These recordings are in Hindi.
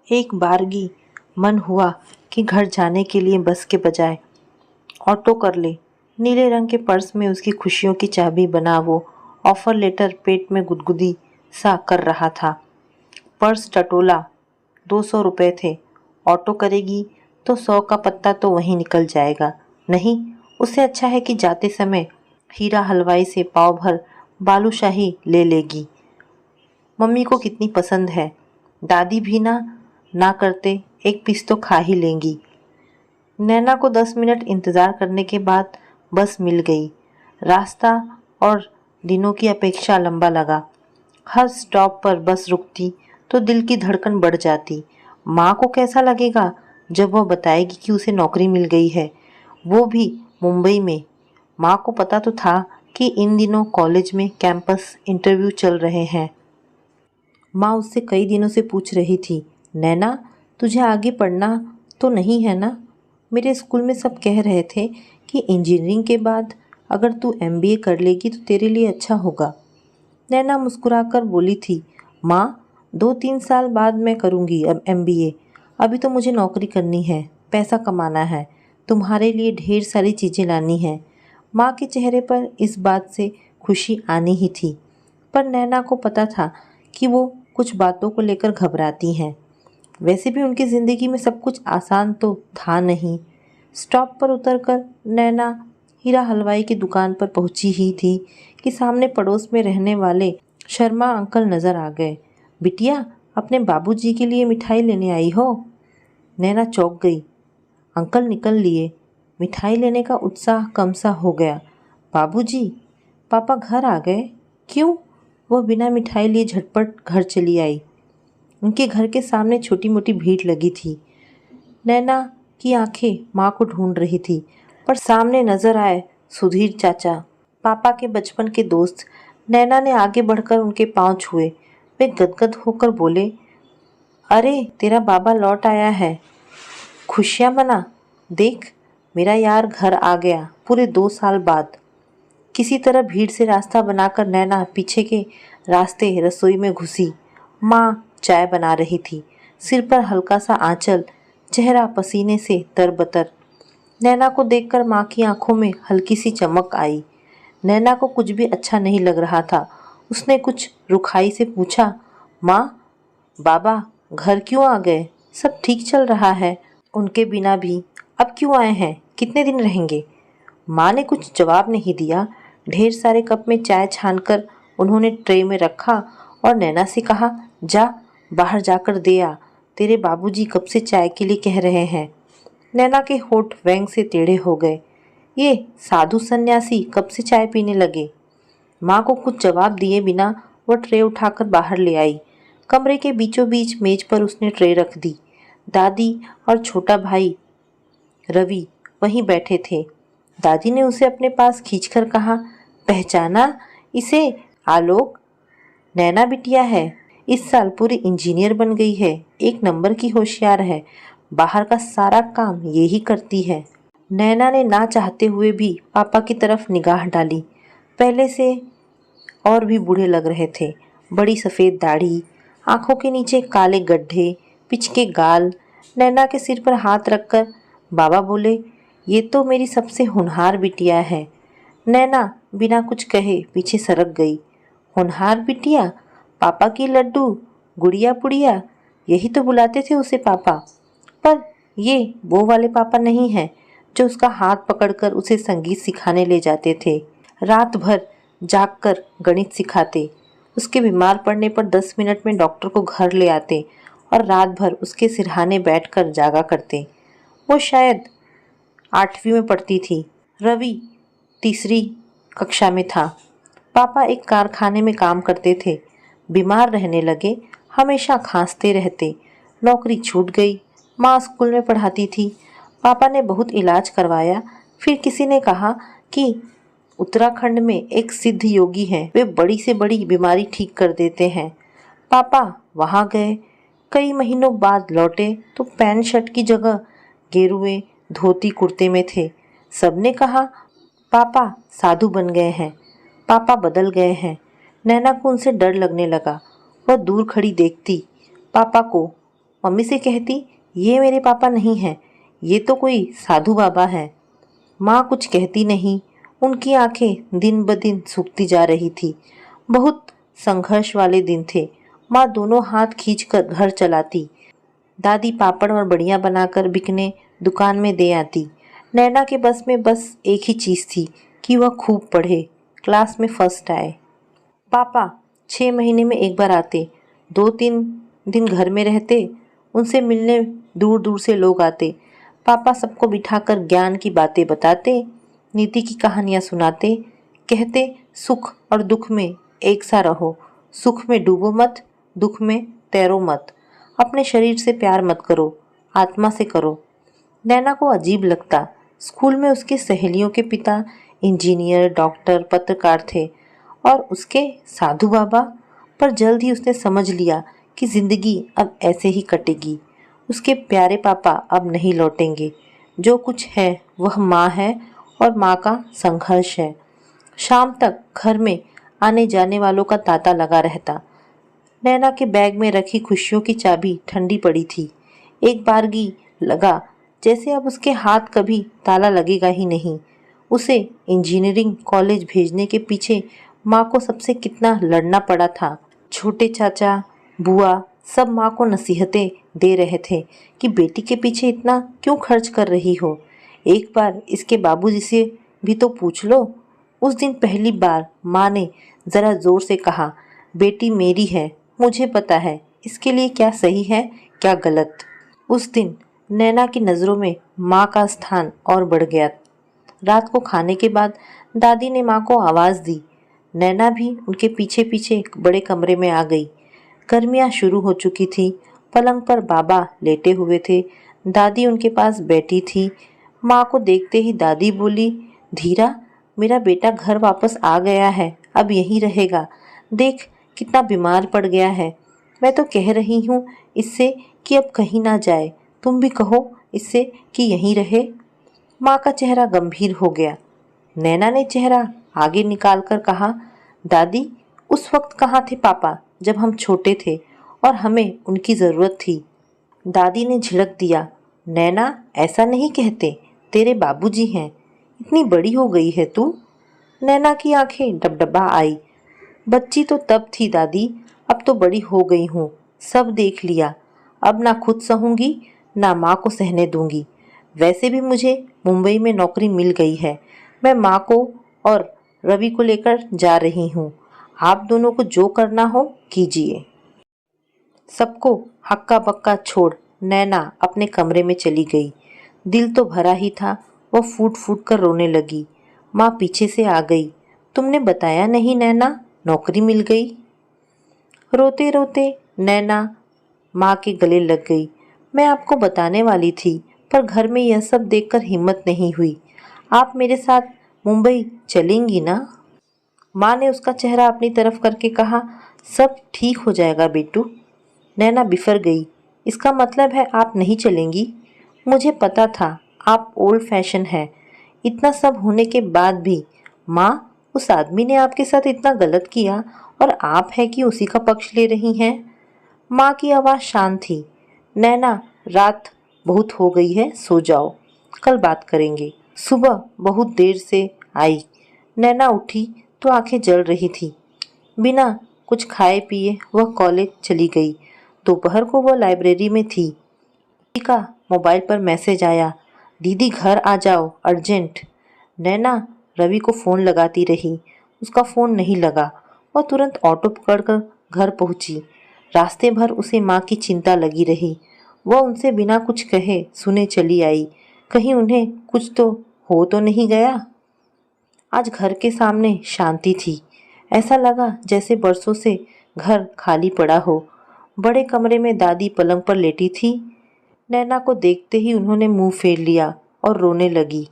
एक बारगी मन हुआ कि घर जाने के लिए बस के बजाय ऑटो कर ले। नीले रंग के पर्स में उसकी खुशियों की चाबी बना वो ऑफर लेटर पेट में गुदगुदी सा कर रहा था। पर्स टटोला, 200 रुपये थे। ऑटो करेगी तो 100 का पत्ता तो वहीं निकल जाएगा। नहीं, उससे अच्छा है कि जाते समय हीरा हलवाई से पाव भर बालूशाही ले लेगी। मम्मी को कितनी पसंद है, दादी भी ना करते एक पीस तो खा ही लेंगी। नैना को 10 मिनट इंतज़ार करने के बाद बस मिल गई। रास्ता और दिनों की अपेक्षा लंबा लगा। हर स्टॉप पर बस रुकती तो दिल की धड़कन बढ़ जाती। माँ को कैसा लगेगा जब वह बताएगी कि उसे नौकरी मिल गई है, वो भी मुंबई में। माँ को पता तो था कि इन दिनों कॉलेज में कैंपस इंटरव्यू चल रहे हैं। माँ उससे कई दिनों से पूछ रही थी, नैना तुझे आगे पढ़ना तो नहीं है ना? मेरे स्कूल में सब कह रहे थे कि इंजीनियरिंग के बाद अगर तू एमबीए कर लेगी तो तेरे लिए अच्छा होगा। नैना मुस्कुराकर बोली थी, माँ 2-3 साल बाद मैं करूँगी अब एमबीए। अभी तो मुझे नौकरी करनी है, पैसा कमाना है, तुम्हारे लिए ढेर सारी चीज़ें लानी है। माँ के चेहरे पर इस बात से खुशी आनी ही थी, पर नैना को पता था कि वो कुछ बातों को लेकर घबराती हैं। वैसे भी उनकी ज़िंदगी में सब कुछ आसान तो था नहीं। स्टॉप पर उतरकर नैना हीरा हलवाई की दुकान पर पहुंची ही थी कि सामने पड़ोस में रहने वाले शर्मा अंकल नज़र आ गए। बिटिया, अपने बाबूजी के लिए मिठाई लेने आई हो? नैना चौंक गई। अंकल निकल लिए। मिठाई लेने का उत्साह कम सा हो गया। बाबूजी, पापा घर आ गए? क्यों? वह बिना मिठाई लिए झटपट घर चली आई। उनके घर के सामने छोटी मोटी भीड़ लगी थी। नैना की आंखें माँ को ढूंढ रही थी, पर सामने नजर आए सुधीर चाचा, पापा के बचपन के दोस्त। नैना ने आगे बढ़कर उनके पांव छुए। वे गदगद होकर बोले, अरे तेरा बाबा लौट आया है, खुशियाँ मना। देख, मेरा यार घर आ गया पूरे 2 साल बाद। किसी तरह भीड़ से रास्ता बनाकर नैना पीछे के रास्ते रसोई में घुसी। माँ चाय बना रही थी, सिर पर हल्का सा आंचल, चेहरा पसीने से तरबतर। नैना को देखकर माँ की आंखों में हल्की सी चमक आई। नैना को कुछ भी अच्छा नहीं लग रहा था। उसने कुछ रुखाई से पूछा, माँ, बाबा घर क्यों आ गए? सब ठीक चल रहा है, उनके बिना भी। अब क्यों आए हैं? कितने दिन रहेंगे? माँ ने कुछ जवाब नहीं दिया। ढेर सारे कप में चाय छानकर उन्होंने ट्रे में रखा और नैना से कहा, जा बाहर जाकर दे आ, तेरे बाबूजी कब से चाय के लिए कह रहे हैं। नैना के होठ व्यंग से टेढ़े हो गए। ये साधु सन्यासी कब से चाय पीने लगे? माँ को कुछ जवाब दिए बिना वह ट्रे उठाकर बाहर ले आई। कमरे के बीचों बीच मेज पर उसने ट्रे रख दी। दादी और छोटा भाई रवि वहीं बैठे थे। दादी ने उसे अपने पास खींचकर कहा, पहचाना इसे? आलोक, नैना बिटिया है, इस साल पूरी इंजीनियर बन गई है, एक नंबर की होशियार है, बाहर का सारा काम यही करती है। नैना ने ना चाहते हुए भी पापा की तरफ निगाह डाली। पहले से और भी बूढ़े लग रहे थे। बड़ी सफ़ेद दाढ़ी, आंखों के नीचे काले गड्ढे, पिचके गाल। नैना के सिर पर हाथ रखकर बाबा बोले, ये तो मेरी सबसे होनहार बिटिया है। नैना बिना कुछ कहे पीछे सरक गई। होनहार बिटिया? पापा की लड्डू, गुड़िया पुड़िया, यही तो बुलाते थे उसे पापा। पर ये वो वाले पापा नहीं हैं जो उसका हाथ पकड़कर उसे संगीत सिखाने ले जाते थे, रात भर जागकर गणित सिखाते, उसके बीमार पड़ने पर 10 मिनट में डॉक्टर को घर ले आते और रात भर उसके सिरहाने बैठकर जागा करते। वो शायद 8वीं में पढ़ती थी। रवि तीसरी कक्षा में था। पापा एक कारखाने में काम करते थे, बीमार रहने लगे, हमेशा खांसते रहते, नौकरी छूट गई। माँ स्कूल में पढ़ाती थी। पापा ने बहुत इलाज करवाया, फिर किसी ने कहा कि उत्तराखंड में एक सिद्ध योगी हैं, वे बड़ी से बड़ी बीमारी ठीक कर देते हैं। पापा वहाँ गए, कई महीनों बाद लौटे तो पैंट शर्ट की जगह गेरुए धोती कुर्ते में थे। सबने कहा, पापा साधु बन गए हैं, पापा बदल गए हैं। नैना को उनसे डर लगने लगा। वह दूर खड़ी देखती पापा को, मम्मी से कहती, ये मेरे पापा नहीं हैं, ये तो कोई साधु बाबा है। माँ कुछ कहती नहीं। उनकी आंखें दिन ब दिन सूखती जा रही थी। बहुत संघर्ष वाले दिन थे। माँ दोनों हाथ खींचकर घर चलाती। दादी पापड़ और बड़ियाँ बनाकर बिकने दुकान में दे आती। नैना के बस में बस एक ही चीज़ थी कि वह खूब पढ़े, क्लास में फर्स्ट आए। पापा 6 महीने में एक बार आते, 2-3 दिन घर में रहते, उनसे मिलने दूर दूर से लोग आते। पापा सबको बिठाकर ज्ञान की बातें बताते, नीति की कहानियाँ सुनाते, कहते सुख और दुख में एक सा रहो, सुख में डूबो मत, दुख में तैरो मत, अपने शरीर से प्यार मत करो, आत्मा से करो। नैना को अजीब लगता। स्कूल में उसकी सहेलियों के पिता इंजीनियर, डॉक्टर, पत्रकार थे और उसके साधु बाबा। पर जल्द ही उसने समझ लिया कि जिंदगी अब ऐसे ही कटेगी। उसके प्यारे पापा अब नहीं लौटेंगे। जो कुछ है वह माँ है और माँ का संघर्ष है। शाम तक घर में आने जाने वालों का तांता लगा रहता। नैना के बैग में रखी खुशियों की चाबी ठंडी पड़ी थी। एक बारगी लगा जैसे अब उसके हाथ कभी ताला लगेगा ही नहीं। उसे इंजीनियरिंग कॉलेज भेजने के पीछे माँ को सबसे कितना लड़ना पड़ा था। छोटे चाचा, बुआ सब माँ को नसीहतें दे रहे थे कि बेटी के पीछे इतना क्यों खर्च कर रही हो, एक बार इसके बाबूजी से भी तो पूछ लो। उस दिन पहली बार माँ ने ज़रा ज़ोर से कहा, बेटी मेरी है, मुझे पता है इसके लिए क्या सही है क्या गलत। उस दिन नैना की नज़रों में माँ का स्थान और बढ़ गया। रात को खाने के बाद दादी ने माँ को आवाज़ दी। नैना भी उनके पीछे पीछे एक बड़े कमरे में आ गई। गर्मियाँ शुरू हो चुकी थी। पलंग पर बाबा लेटे हुए थे, दादी उनके पास बैठी थी। माँ को देखते ही दादी बोली, धीरा, मेरा बेटा घर वापस आ गया है, अब यहीं रहेगा। देख कितना बीमार पड़ गया है। मैं तो कह रही हूँ इससे कि अब कहीं ना जाए, तुम भी कहो इससे कि यहीं रहे। माँ का चेहरा गंभीर हो गया। नैना ने चेहरा आगे निकाल कर कहा, दादी उस वक्त कहाँ थे पापा जब हम छोटे थे और हमें उनकी ज़रूरत थी। दादी ने झिड़क दिया, नैना ऐसा नहीं कहते, तेरे बाबूजी हैं, इतनी बड़ी हो गई है तू। नैना की आंखें डबडबा आई। बच्ची तो तब थी दादी, अब तो बड़ी हो गई हूँ, सब देख लिया। अब ना खुद सहूँगी ना माँ को सहने दूंगी। वैसे भी मुझे मुंबई में नौकरी मिल गई है। मैं माँ को और रवि को लेकर जा रही हूँ। आप दोनों को जो करना हो कीजिए। सबको हक्का बक्का छोड़ नैना अपने कमरे में चली गई। दिल तो भरा ही था। वह फूट फूट कर रोने लगी। माँ पीछे से आ गई, तुमने बताया नहीं नैना, नौकरी मिल गई। रोते रोते नैना माँ के गले लग गई। मैं आपको बताने वाली थी पर घर में यह सब देखकर हिम्मत नहीं हुई। आप मेरे साथ मुंबई चलेंगी ना? माँ ने उसका चेहरा अपनी तरफ करके कहा, सब ठीक हो जाएगा बेटू। नैना बिफर गई। इसका मतलब है आप नहीं चलेंगी? मुझे पता था आप ओल्ड फैशन है। इतना सब होने के बाद भी माँ, उस आदमी ने आपके साथ इतना गलत किया और आप है कि उसी का पक्ष ले रही हैं। माँ की आवाज़ शांत थी। नैना, रात बहुत हो गई है, सो जाओ, कल बात करेंगे। सुबह बहुत देर से आई। नैना उठी तो आंखें जल रही थी। बिना कुछ खाए पिए वह कॉलेज चली गई। दोपहर को वह लाइब्रेरी में थी। दीदी का मोबाइल पर मैसेज आया, दीदी घर आ जाओ अर्जेंट। नैना रवि को फ़ोन लगाती रही, उसका फ़ोन नहीं लगा। वह तुरंत ऑटो पकड़कर घर पहुंची। रास्ते भर उसे माँ की चिंता लगी रही। वह उनसे बिना कुछ कहे सुने चली आई, कहीं उन्हें कुछ तो हो तो नहीं गया। आज घर के सामने शांति थी। ऐसा लगा जैसे बरसों से घर खाली पड़ा हो। बड़े कमरे में दादी पलंग पर लेटी थी। नैना को देखते ही उन्होंने मुंह फेर लिया और रोने लगी।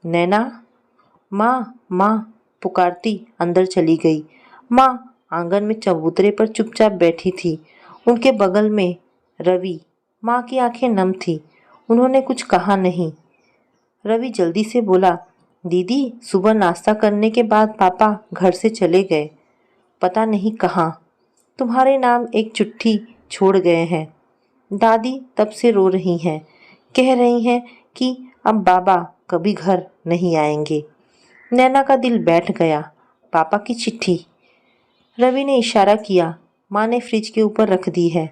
नैना, माँ माँ पुकारती अंदर चली गई। माँ आंगन में चबूतरे पर चुपचाप बैठी थी। उनके बगल में रवि। माँ की आंखें नम थी। उन्होंने कुछ कहा नहीं। रवि जल्दी से बोला, दीदी सुबह नाश्ता करने के बाद पापा घर से चले गए, पता नहीं कहाँ। तुम्हारे नाम एक चिट्ठी छोड़ गए हैं। दादी तब से रो रही हैं, कह रही हैं कि अब बाबा कभी घर नहीं आएंगे। नैना का दिल बैठ गया। पापा की चिट्ठी। रवि ने इशारा किया। माँ ने फ्रिज के ऊपर रख दी है।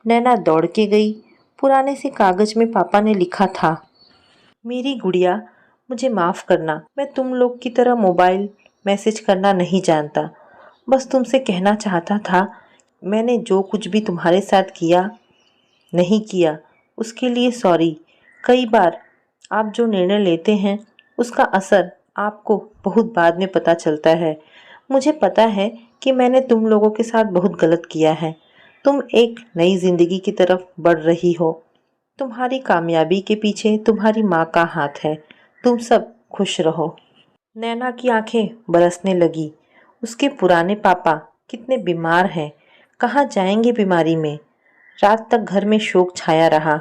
नैना दौड़ के गई। पुराने से कागज में पापा ने लिखा था, मेरी गुड़िया, मुझे माफ़ करना, मैं तुम लोग की तरह मोबाइल मैसेज करना नहीं जानता। बस तुमसे कहना चाहता था, मैंने जो कुछ भी तुम्हारे साथ किया नहीं किया उसके लिए सॉरी। कई बार आप जो निर्णय लेते हैं उसका असर आपको बहुत बाद में पता चलता है। मुझे पता है कि मैंने तुम लोगों के साथ बहुत गलत किया है। तुम एक नई ज़िंदगी की तरफ बढ़ रही हो। तुम्हारी कामयाबी के पीछे तुम्हारी माँ का हाथ है। तुम सब खुश रहो। नैना की आंखें बरसने लगी। उसके पुराने पापा कितने बीमार हैं, कहाँ जाएंगे बीमारी में। रात तक घर में शोक छाया रहा।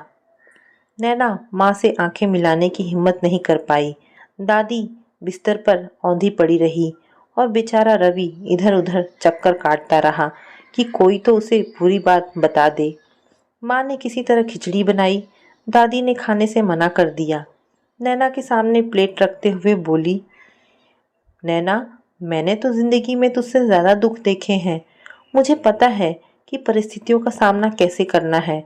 नैना माँ से आंखें मिलाने की हिम्मत नहीं कर पाई। दादी बिस्तर पर औंधी पड़ी रही और बेचारा रवि इधर उधर चक्कर काटता रहा कि कोई तो उसे पूरी बात बता दे। माँ ने किसी तरह खिचड़ी बनाई। दादी ने खाने से मना कर दिया। नैना के सामने प्लेट रखते हुए बोली, नैना, मैंने तो ज़िंदगी में तुझसे ज़्यादा दुख देखे हैं। मुझे पता है कि परिस्थितियों का सामना कैसे करना है।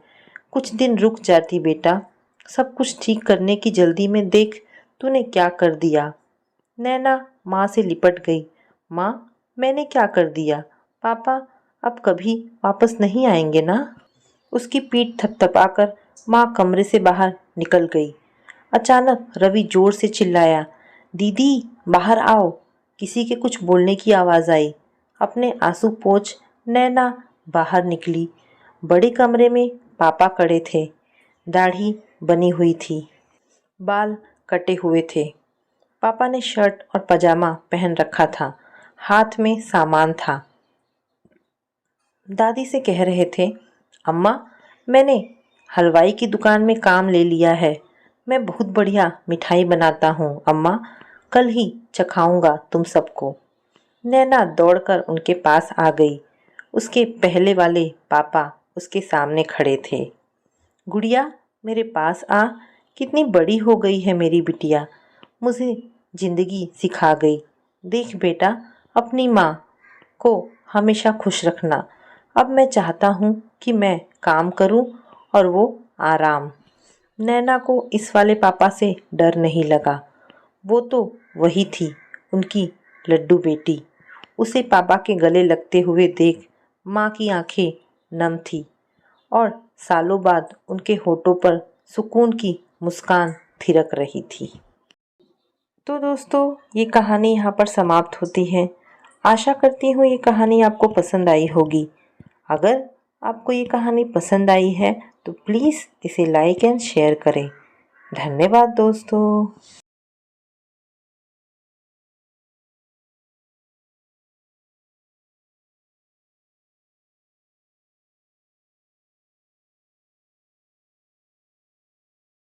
कुछ दिन रुक जाती बेटा, सब कुछ ठीक करने की जल्दी में देख तूने क्या कर दिया। नैना माँ से लिपट गई। माँ, मैंने क्या कर दिया? पापा अब कभी वापस नहीं आएंगे ना? उसकी पीठ थपथपाकर माँ कमरे से बाहर निकल गई। अचानक रवि जोर से चिल्लाया, दीदी बाहर आओ। किसी के कुछ बोलने की आवाज़ आई। अपने आंसू पोंछ नैना बाहर निकली। बड़े कमरे में पापा खड़े थे। दाढ़ी बनी हुई थी, बाल कटे हुए थे। पापा ने शर्ट और पजामा पहन रखा था, हाथ में सामान था। दादी से कह रहे थे, अम्मा, मैंने हलवाई की दुकान में काम ले लिया है। मैं बहुत बढ़िया मिठाई बनाता हूँ अम्मा, कल ही चखाऊंगा तुम सबको। नैना दौड़कर उनके पास आ गई। उसके पहले वाले पापा उसके सामने खड़े थे। गुड़िया, मेरे पास आ। कितनी बड़ी हो गई है मेरी बिटिया, मुझे जिंदगी सिखा गई। देख बेटा, अपनी माँ को हमेशा खुश रखना। अब मैं चाहता हूँ कि मैं काम करूँ और वो आराम। नैना को इस वाले पापा से डर नहीं लगा। वो तो वही थी, उनकी लड्डू बेटी। उसे पापा के गले लगते हुए देख माँ की आंखें नम थी और सालों बाद उनके होठों पर सुकून की मुस्कान थिरक रही थी। तो दोस्तों, ये कहानी यहाँ पर समाप्त होती है। आशा करती हूँ ये कहानी आपको पसंद आई होगी। अगर आपको ये कहानी पसंद आई है तो प्लीज़ इसे लाइक एंड शेयर करें। धन्यवाद दोस्तों।